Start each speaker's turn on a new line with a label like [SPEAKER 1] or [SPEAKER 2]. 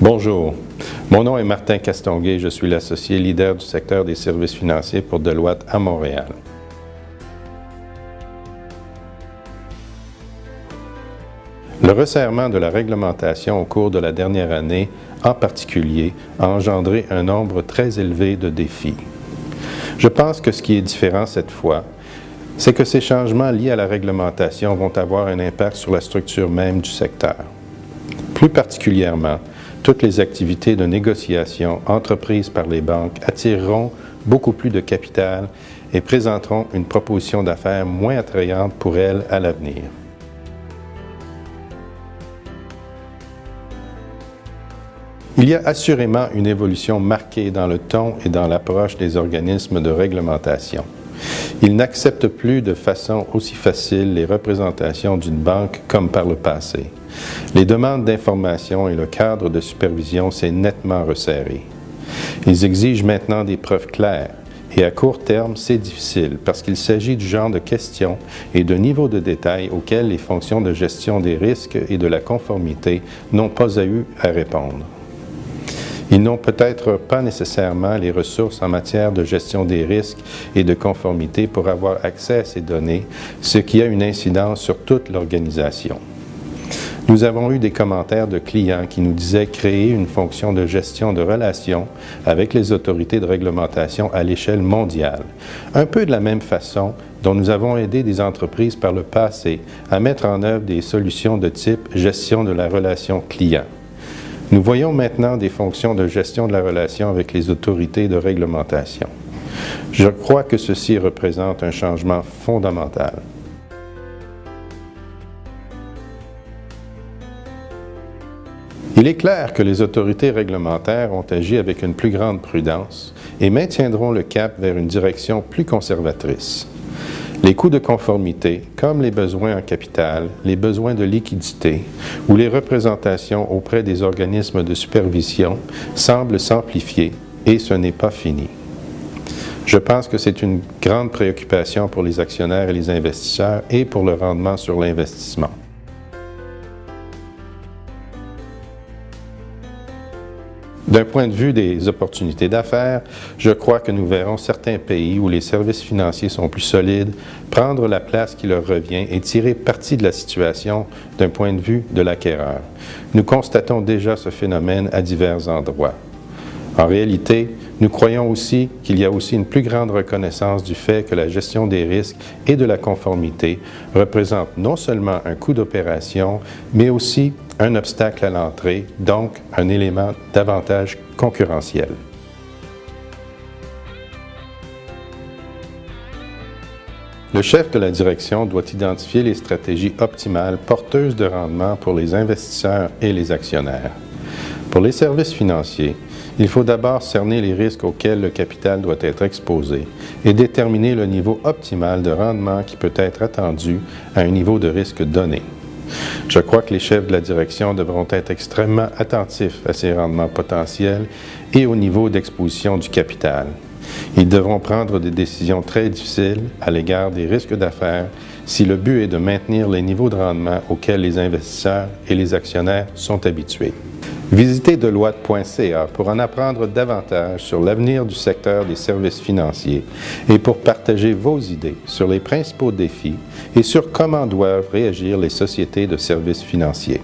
[SPEAKER 1] Bonjour, mon nom est Martin Castonguay, je suis l'associé leader du secteur des services financiers pour Deloitte à Montréal. Le resserrement de la réglementation au cours de la dernière année, en particulier, a engendré un nombre très élevé de défis. Je pense que ce qui est différent cette fois, c'est que ces changements liés à la réglementation vont avoir un impact sur la structure même du secteur. Plus particulièrement, toutes les activités de négociation entreprises par les banques attireront beaucoup plus de capital et présenteront une proposition d'affaires moins attrayante pour elles à l'avenir. Il y a assurément une évolution marquée dans le ton et dans l'approche des organismes de réglementation. Ils n'acceptent plus de façon aussi facile les représentations d'une banque comme par le passé. Les demandes d'information et le cadre de supervision s'est nettement resserré. Ils exigent maintenant des preuves claires et à court terme, c'est difficile parce qu'il s'agit du genre de questions et de niveau de détail auxquels les fonctions de gestion des risques et de la conformité n'ont pas eu à répondre. Ils n'ont peut-être pas nécessairement les ressources en matière de gestion des risques et de conformité pour avoir accès à ces données, ce qui a une incidence sur toute l'organisation. Nous avons eu des commentaires de clients qui nous disaient créer une fonction de gestion de relations avec les autorités de réglementation à l'échelle mondiale, un peu de la même façon dont nous avons aidé des entreprises par le passé à mettre en œuvre des solutions de type gestion de la relation client. Nous voyons maintenant des fonctions de gestion de la relation avec les autorités de réglementation. Je crois que ceci représente un changement fondamental. Il est clair que les autorités réglementaires ont agi avec une plus grande prudence et maintiendront le cap vers une direction plus conservatrice. Les coûts de conformité, comme les besoins en capital, les besoins de liquidité ou les représentations auprès des organismes de supervision semblent s'amplifier et ce n'est pas fini. Je pense que c'est une grande préoccupation pour les actionnaires et les investisseurs et pour le rendement sur l'investissement. D'un point de vue des opportunités d'affaires, je crois que nous verrons certains pays où les services financiers sont plus solides prendre la place qui leur revient et tirer parti de la situation d'un point de vue de l'acquéreur. Nous constatons déjà ce phénomène à divers endroits. En réalité, nous croyons aussi qu'il y a aussi une plus grande reconnaissance du fait que la gestion des risques et de la conformité représente non seulement un coût d'opération, mais aussi un obstacle à l'entrée, donc un élément d'avantage concurrentiel. Le chef de la direction doit identifier les stratégies optimales porteuses de rendement pour les investisseurs et les actionnaires. Pour les services financiers, il faut d'abord cerner les risques auxquels le capital doit être exposé et déterminer le niveau optimal de rendement qui peut être attendu à un niveau de risque donné. Je crois que les chefs de la direction devront être extrêmement attentifs à ces rendements potentiels et au niveau d'exposition du capital. Ils devront prendre des décisions très difficiles à l'égard des risques d'affaires si le but est de maintenir les niveaux de rendement auxquels les investisseurs et les actionnaires sont habitués. Visitez Deloitte.ca pour en apprendre davantage sur l'avenir du secteur des services financiers et pour partager vos idées sur les principaux défis et sur comment doivent réagir les sociétés de services financiers.